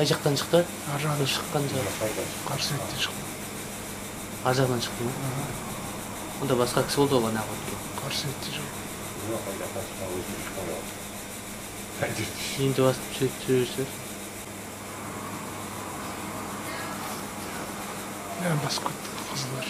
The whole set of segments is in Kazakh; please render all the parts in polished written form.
Қай жақтан шықты? Ар жағынан Шыққан жағы. қарсы беттен шықты. Ар жағынан шықты ма? Онда басқа кісі болды ғой неғып тұр. Қарсы беттен шықты. Енді басып жүрсіз. Мен басып кетті қызылдар.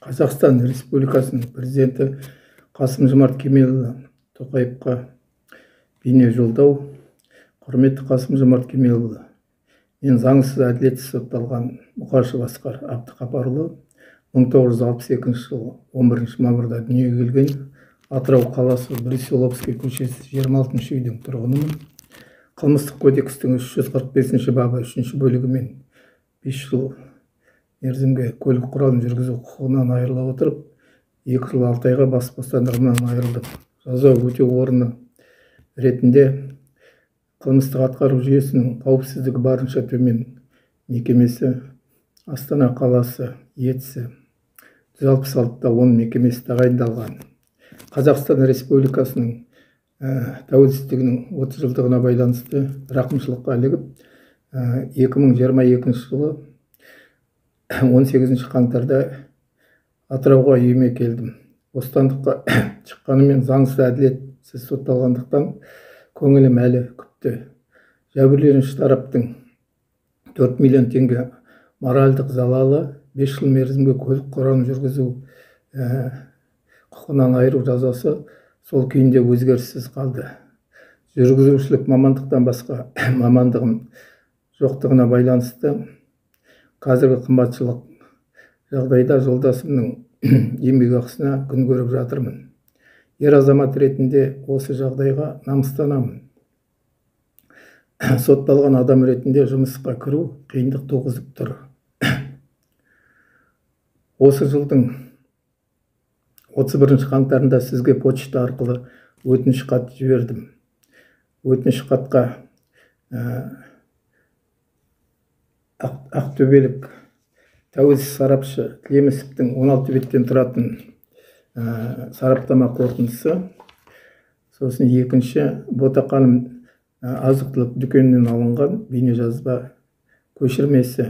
Қазақстан Республикасының президенті Қасым-Жомарт Кемелұлы Тоқаевқа бейне жолдау. Құрметті Қасым-Жомарт Кемелұлы, мен заңсыз әділетсіз сотталған Мұқашев Асқар Әбдіқапарұлы 1962 жылы 11 мамырда дүниеге келген, Атырау қаласы Брусиловский көшесі 26 үйдің тұрғынымын. Қылмыстық кодекстің 345 бабы 3 бөлігімен 5 жыл мерзімге көлік құралын жүргізу құқығынан айырыла отырып, 2 жыл 6 айға бас бостандығынан айырылдым. Жаза өтеу орны ретінде қылмыстық атқару жүйесінің қауіпсіздігі барынша төмен мекемесі Астана қаласы ЕТСі 166-та 10 мекемесі тағайындалған. Қазақстан Республикасының тәуелсіздігінің 30 жылдығына байланысты рақымшылыққа ілігіп, 2022 жылы 18 қаңтарда Атырауға үйіме келдім. Бостандыққа шыққанымен заңсыз әділетсіз сотталғандықтан көңілім әлі күпті. Жәбірленуші тараптың 4 миллион теңге моральдық залалы, 5 жыл мерзімге көлік құралын жүргізу құқығынан айыру жазасы сол күйінде өзгеріссіз қалды. Жүргізушілік мамандықтан басқа мамандығым жоқтығына байланысты қазіргі қымбатшылық жағдайда жолдасымның еңбекақысына күн көріп жатырмын. Ер азамат ретінде осы жағдайға намыстанамын. Сотталған адам ретінде жұмысқа кіру қиындық туғызып тұр. Осы жылдың 31 қаңтарында сізге почта арқылы өтініш хат жібердім. өтініш хатқа ақтөбелік тәуелсіз сарапшы Тілемісовтің 16 беттен тұратын сараптама қорытындысы, сосын екінші Ботақаным азық-түлік дүкенінен алынған бейнежазба көшірмесі,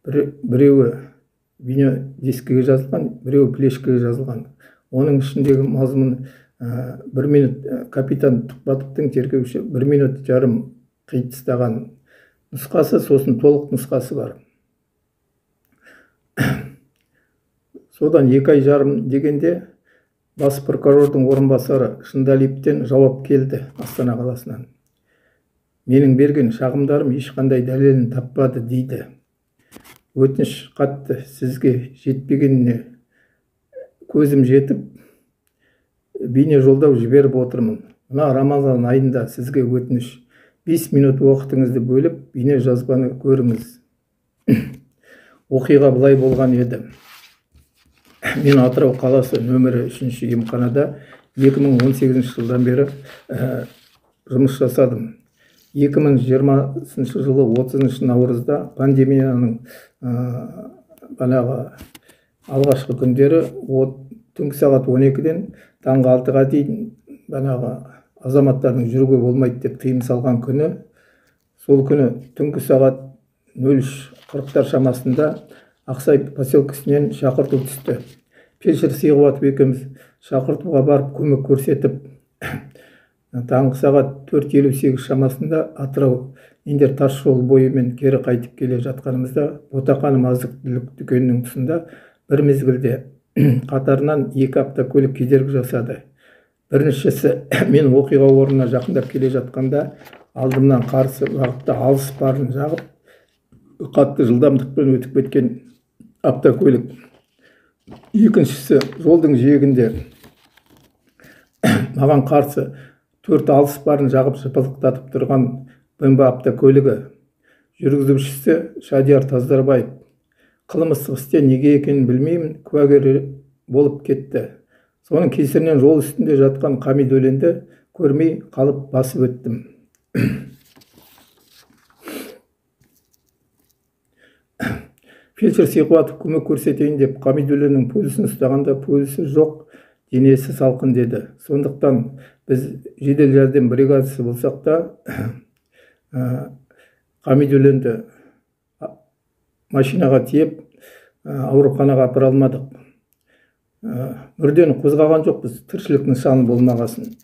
біреуі бейнедискіге жазылған, біреуі флешкіге жазылған. Оның ішіндегі мазмұн 1 минут капитан Тұқпатовтың тергеуші 1 минут жарым қиып тастаған нұсқасы, сосын толық нұсқасы бар. Содан 2 ай жарым дегенде бас прокурордың орынбасары Шындалиевтен жауап келді Астана қаласынан. Менің берген шағымдарым ешқандай дәлелін таппады дейді. Өтініш қатты сізге жетпегеніне көзім жетіп, бейне жолдау жіберіп отырмын. Мына Рамазан айында сізге өтініш 5 минут уақытыңызды бөліп, бейне жазбаны көріңіз. Оқиға былай болған еді. Мен Атырау қаласы нөмірі 3-ші емханада 2018 жылдан бері жұмыс жасадым. 2020 жылы 30 наурызда пандемияның алғашқы күндері түнгі сағат 12-ден таңғы 6-ға дейін азаматтардың жүруге болмайды деп тыйым салған күні, сол күні түнгі сағат 03:40 шамасында Ақсай поселкесінен шақырту түсті. Фельдшер Сиғуатов екеуміз шақыртуға барып көмек көрсетіп, таңғы сағат 4:58 шамасында Атырау Индер тас жол бойымен кері қайтып келе жатқанымызда Ботақаным азық-түлік дүкенінің тұсында бір мезгілде қатарынан 2 автокөлік кедергі жасады. Біріншісі мен оқиға орнына жақындап келе жатқанда алдымнан қарсы бағытта алыс барын жағып, қатты жылдамдықпен өтіп кеткен автокөлік. Екіншісі жолдың жиегінде маған қарсы 4 алыс барын жағып жыпылықтатып тұрған БМВ автокөлігі. Жүргізушісі Шадияр Таздарбаев. Қылмыстық істе неге екенін білмеймін, куәгер болып кетті. Соның кесірінен жол үстінде жатқан Қамидоленді көрмей қалып басып өттім. Фельдшер Сиғуатов көмек көрсетейін деп Қамидоленнің пульсін ұстағанда пульсі жоқ, денесі салқын деді. Сондықтан біз жедел жәрдем бригадасы болсақ та Қамидоленді машинаға тиеп ауруханаға апара алмадық. Мүрдені қозғаған жоқпыз, тіршілік нышаны болмағасын.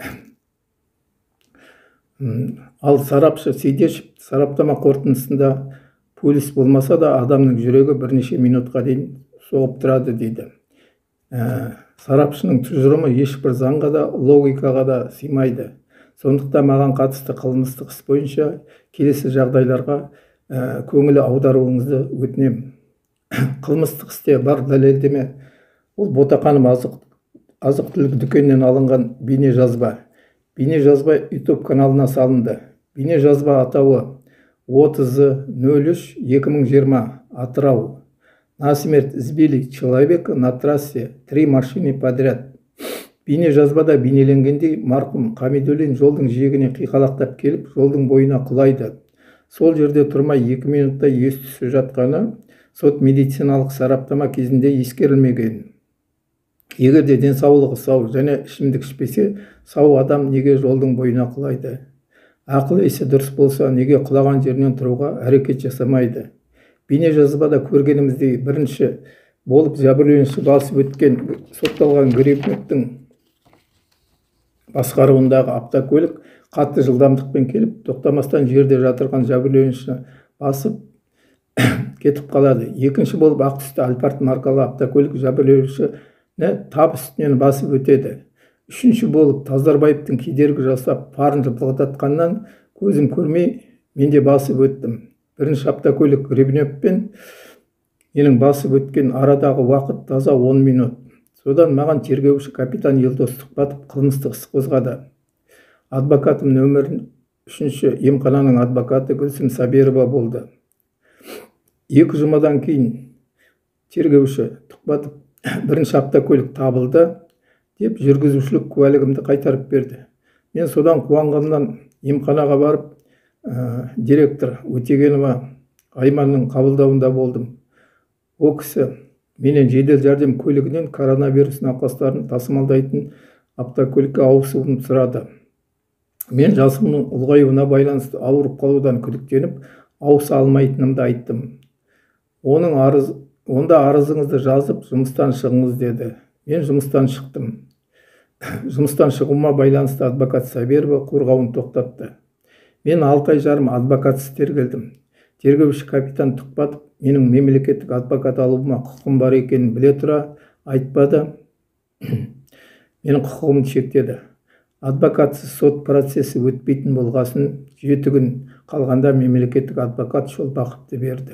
Ал сарапшы Сейдешев сараптама қорытындысында пульс болмаса да адамның жүрегі бірнеше минутқа дейін соғып тұрады дейді. Сарапшының тұжырымы ешбір заңға да, логикаға да сыймайды. Сондықтан маған қатысты қылмыстық іс бойынша келесі жағдайларға көңіл аударуыңызды өтінемін. Қылмыстық істе бар дәлелдеме ол Ботақаным азық-түлік дүкенінен алынған бейне жазба. Бейне жазба YouTube каналына салынды. Бейне жазба атауы 30.03.2020 Атырау. На смерть сбили человека на трассе 3 машины подряд. Бейне жазбада бейнеленгендей марқұм Қамидолин жолдың жиегіне қиқалақтап келіп, жолдың бойына құлайды. Сол жерде тұрмай 2 минутта ес-түссіз жатқаны сот медициналық сараптама кезінде ескерілмеген. Егер де денсаулығы сау және ішімдік ішпесе, сау адам неге жолдың бойына құлайды? Ақыл есі дұрыс болса, неге құлаған жерінен тұруға әрекет жасамайды? Бейне жазбада көргеніміздей бірінші болып жәбірленуші басып өткен сотталған Гребневтің басқаруындағы автокөлік қатты жылдамдықпен келіп, тоқтамастан жерде жатырған жәбірленуші басып кетіп қалады. Екінші болып ақ түсті Альпард маркалы автокөлік жәбірленуші тап үстінен басып өтеді. Үшінші болып Таздарбаевтың кедергі жасап парын жыпылықтатқаннан көзім көрмей менде басып өттім. Бірінші автокөлік Гребневпен менің басып өткен арадағы уақыт таза 10 минут. Содан маған тергеуші капитан Елдос Тұқпатов қылмыстық іс қозғады. Адвокатым нөмір 3-ші емхананың адвокаты Гүлсім Сабирова болды. 2 жұмадан кейін тергеуші Тұқпатов бірінші автокөлік табылды деп жүргізушілік куәлігімді қайтарып берді. Мен содан қуанғаннан емханаға барып, директор Өтегенова Айманның қабылдауында болдым. О кісі менен жедел жәрдем көлігінен коронавирус науқастарын тасымалдайтын автокөлікке ауысуымды сұрады. Мен жасымның ұлғаюына байланысты ауырып қалудан күдіктеніп, ауыса алмайтынымды айттым. Онда арызыңызды жазып, жұмыстан шығыңыз деді. Мен жұмыстан шықтым. Жұмыстан шығуыма байланысты адвокат Сабирова қорғауын тоқтатты. Мен 6 ай жарым адвокатсыз тергелдім. Тергеуші капитан Тұқпатов менің мемлекеттік адвокат алуыма құқым бар екенін біле тұра айтпады. Менің құқығымды шектеді. Адвокатсыз сот процесі өтпейтін болғасын 7 күн қалғанда мемлекеттік адвокат Шолпақовты берді.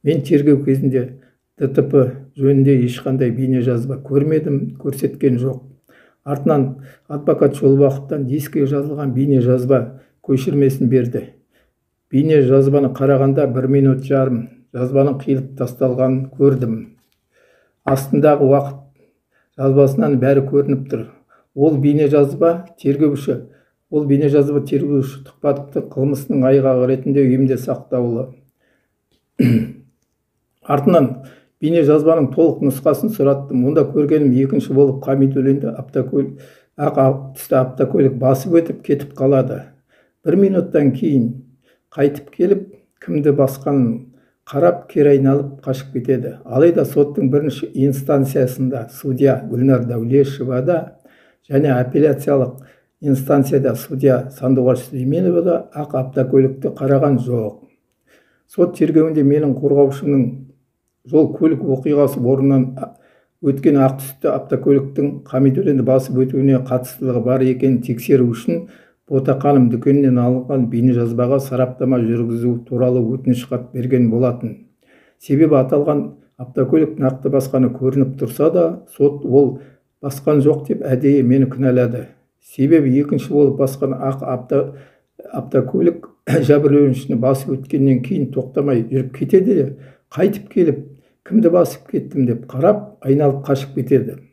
Мен тергеу кезінде ДТП жөнінде ешқандай бейне жазба көрмедім, көрсеткен жоқ. Артынан адвокат Шолпақовтан дискіге жазылған бейне жазба көшірмесін берді. Бейне жазбаны қарағанда 1 минут жарым жазбаның қиылып тасталғанын көрдім. Астындағы уақыт жазбасынан бәрі көрініп тұр. Ол бейне жазба тергеуші Тұқпатовты қылмысының айғағы ретінде үйімде сақтаулы. Артынан бейне жазбаның толық нұсқасын сұраттым. Онда көргенім екінші болып Хамит Өленді автокөлік басып өтіп кетіп қалады. 1 минуттан кейін қайтып келіп, кімді басқанын қарап, кері айналып қашып кетеді. Алайда соттың бірінші инстанциясында судья Гүлнар Дәулешевада және апелляциялық инстанцияда судья Сандуғаш Сүлейменовада автокөлікті қараған жоқ. Сот тергеуінде менің қорғаушымның жол көлік оқиғасы орнынан өткен ақ түсті автокөліктің Хамит Өленді басып өтуіне қатыстылығы бар екенін тексеру үшін Ботақаным дүкенінен алынған бейне жазбаға сараптама жүргізу туралы өтініш хат берген болатын. Себебі аталған автокөлік нақты басқаны көрініп тұрса да, сот ол басқан жоқ деп әдейі мені кінәлады. Себебі екінші болып басқан ақ автокөлік жәбірленушіні басып өткеннен кейін тоқтамай жүріп кетеді де, қайтып келіп, кімді басып кеттім деп қарап, айналып қашып кетеді.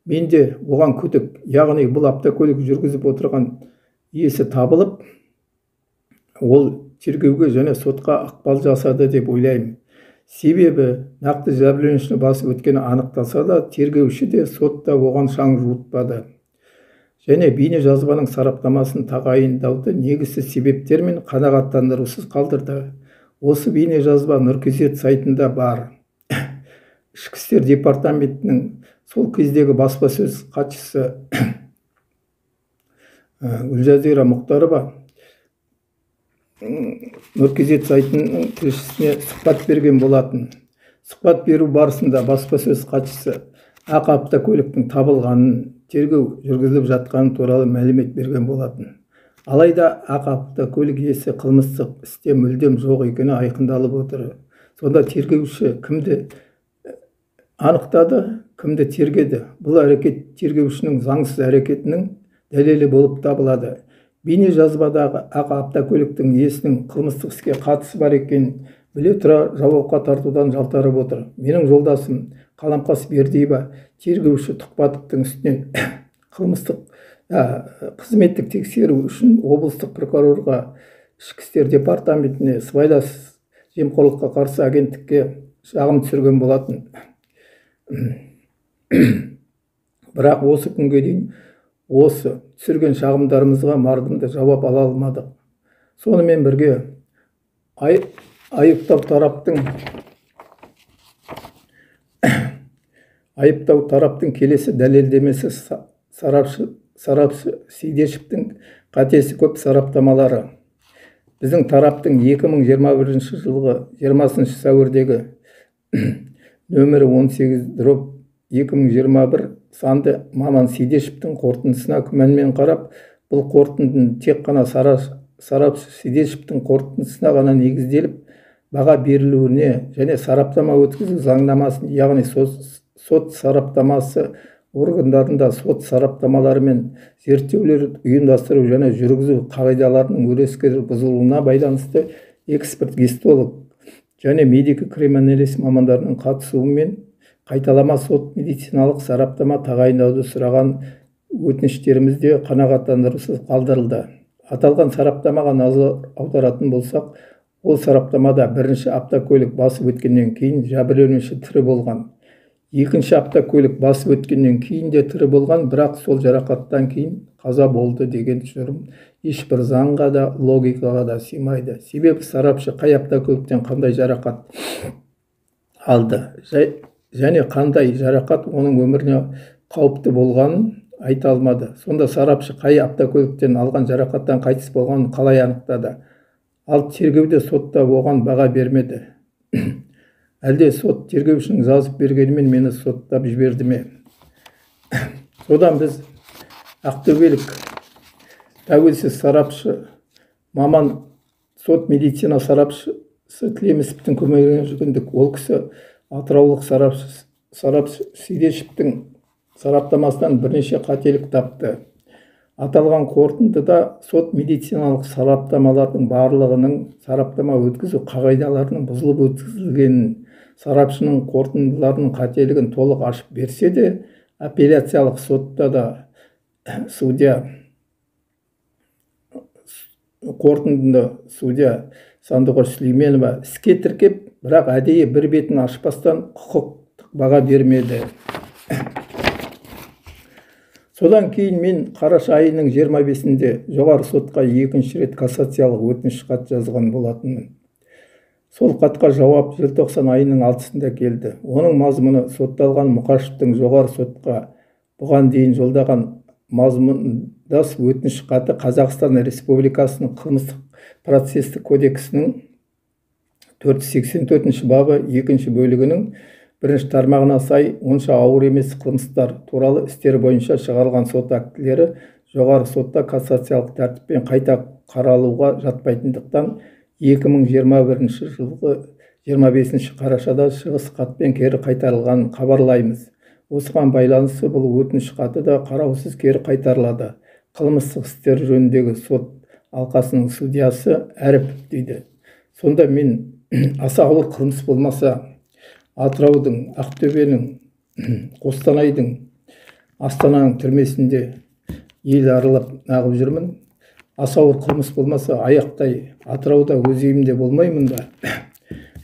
Менде оған күдік, яғни бұл автокөлік жүргізіп отырған иесі табылып, ол тергеуге және сотқа ықпал жасады деп ойлаймын. Себебі нақты жәбірленушіні басып өткені анықталса да, тергеуші де сотта оған шаң жуытпады. Және бейне жазбаның сараптамасын тағайындауды негізсіз себептермен қанағаттандырусыз қалдырды. Осы бейне жазба Нұркезет сайтында бар. Ішкі істер департаментінің сол кездегі баспасөз хатшысы Гүлжазира Мұхтарова Нұркезет сайтының тілшісіне сұхбат берген болатын. Сұхбат беру барысында баспасөз хатшысы ақ автокөліктің табылғанын, тергеу жүргізіліп жатқаны туралы мәлімет берген болатын. Алайда ақ автокөлік иесі қылмыстық істе мүлдем жоқ екені айқындалып отыр. Сонда тергеуші кімді анықтады, кімді тергеді? Бұл әрекет тергеушінің заңсыз әрекетінің дәлелі болып табылады. Бейне жазбадағы ақ автокөліктің иесінің қылмыстық іске қатысы бар екенін біле тұра жауапқа тартудан жалтарып отыр. Менің жолдасым Қаламқас Бердиева тергеуші Тұқпатовтың үстінен қылмыстық қызметтік тексеру үшін облыстық прокурорға, ішкі істер департаментіне, сыбайлас жемқорлыққа қарсы агенттікке шағым түсірген болатын. Бірақ осы күнге дейін осы түсірген шағымдарымызға мардымды жауап ала алмадық. Сонымен бірге айыптау тараптың келесі дәлелдемесі сарапшы Сейдешевтің қатесі көп сараптамалары. Біздің тараптың 2021 жылғы 20 сәуірдегі нөмірі 18/2021 санды маман Сейдешевтің қорытындысына күмәнмен қарап, бұл қорытындының тек қана сарапшы Сейдешевтің қорытындысына ғана негізделіп, баға берілуіне және сараптама өткізу заңнамасын, яғни сот сараптамасы органдарында сот сараптамалары мен зерттеулер ұйымдастыру және жүргізу қағидаларының өрескел бұзылуына байланысты эксперт-гистолог және медико-криминалист мамандарының қатысуымен қайталама сот медициналық сараптама тағайындауды сұраған өтініштерімізде қанағаттандырусыз қалдырылды. Аталған сараптамаға назар аударатын болсақ, ол сараптамада бірінші автокөлік басып өткеннен кейін жәбірленуші тірі болған. Екінші автокөлік басып өткеннен кейін де тірі болған, бірақ сол жарақаттан кейін қаза болды деген тұжырым ешбір заңға да, логикаға да сыймайды. Себебі сарапшы қай автокөліктен қандай жарақат алды және қандай жарақат оның өміріне қауіпті болғанын айта алмады. Сонда сарапшы қай автокөліктен алған жарақаттан қайтыс болғанын қалай анықтады? Ал тергеуде сотта оған баға бермеді. Әлде сот тергеушінің жазып бергенімен мені соттап жіберді ме? Содан біз ақтөбелік тәуелсіз сарапшы, маман сот медицина сарапшысы Тілемісовтің көмегіне жүгіндік. Ол кісі атыраулық сарапшы Сейдешевтің сараптамасынан бірнеше қателік тапты. Аталған қорытындыда сот медициналық сараптамалардың барлығының сараптама өткізу қағидаларының бұзылып өткізілгенін, сарапшының қорытындыларының қателігін толық ашып берсе де, апелляциялық сотта да судья Сандуғаш Сүлейменова іске тіркеп, бірақ әдейі бір бетін ашпастан құқықтық баға бермеді. Содан кейін мен қараша айының 25-інде жоғары сотқа екінші рет кассациялық өтініш хат жазған болатынмын. Сол хатқа жауап желтоқсан айының 6-сында келді. Оның мазмұны сотталған Мұқашевтың жоғары сотқа бұған дейін жолдаған мазмұндас өтініш хаты Қазақстан Республикасының қылмыстық процестік кодексінің 484 бабы 2 бөлігінің 1 тармағына сай онша ауыр емес қылмыстар туралы істер бойынша шығарылған сот актілері жоғары сотта кассациялық тәртіппен қайта қаралуға жатпайтындықтан 2021 жылғы 25 қарашада шығыс хатпен кері қайтарылғанын хабарлаймыз. Осыған байланысты бұл өтініш хаты да қараусыз кері қайтарылады. Қылмыстық істер жөніндегі сот алқасының судьясы Әріпов дейді. Сонда мен аса ауыр қылмыс болмаса Атыраудың, Ақтөбенің, Қостанайдың, Астананың түрмесінде ел аралап нағып жүрмін. Аса ауыр қылмыс болмаса аяқтай Атырауда өз үйімде болмаймын да.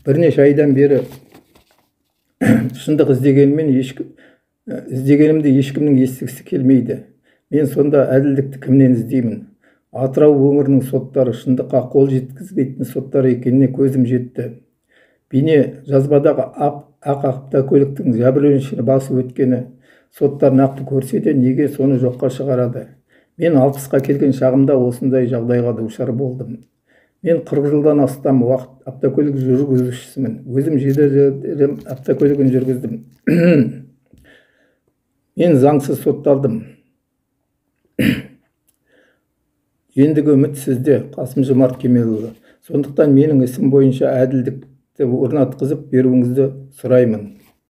Бірнеше айдан бері шындық іздегенімді ешкімнің естігісі келмейді. Мен сонда әділдікті кімнен іздеймін? Атырау өңірінің соттары шындыққа қол жеткізбейтін соттар екеніне көзім жетті. Бейне жазбадағы ақ автокөліктің жәбірленушіні басып өткені соттар нақты көрсе де неге соны жоққа шығарады? Мен 60-қа келген шағымда осындай жағдайға душар болдым. Мен 40 жылдан астам уақыт автокөлік жүргізушісімін. Өзім жедел автокөлігін жүргіздім. Мен заңсыз сотталдым. Ендігі үміт сізде, Қасым-Жомарт Кемелұлы. Сондықтан менің ісім бойынша әділдікті орнатқызып беруіңізді сұраймын.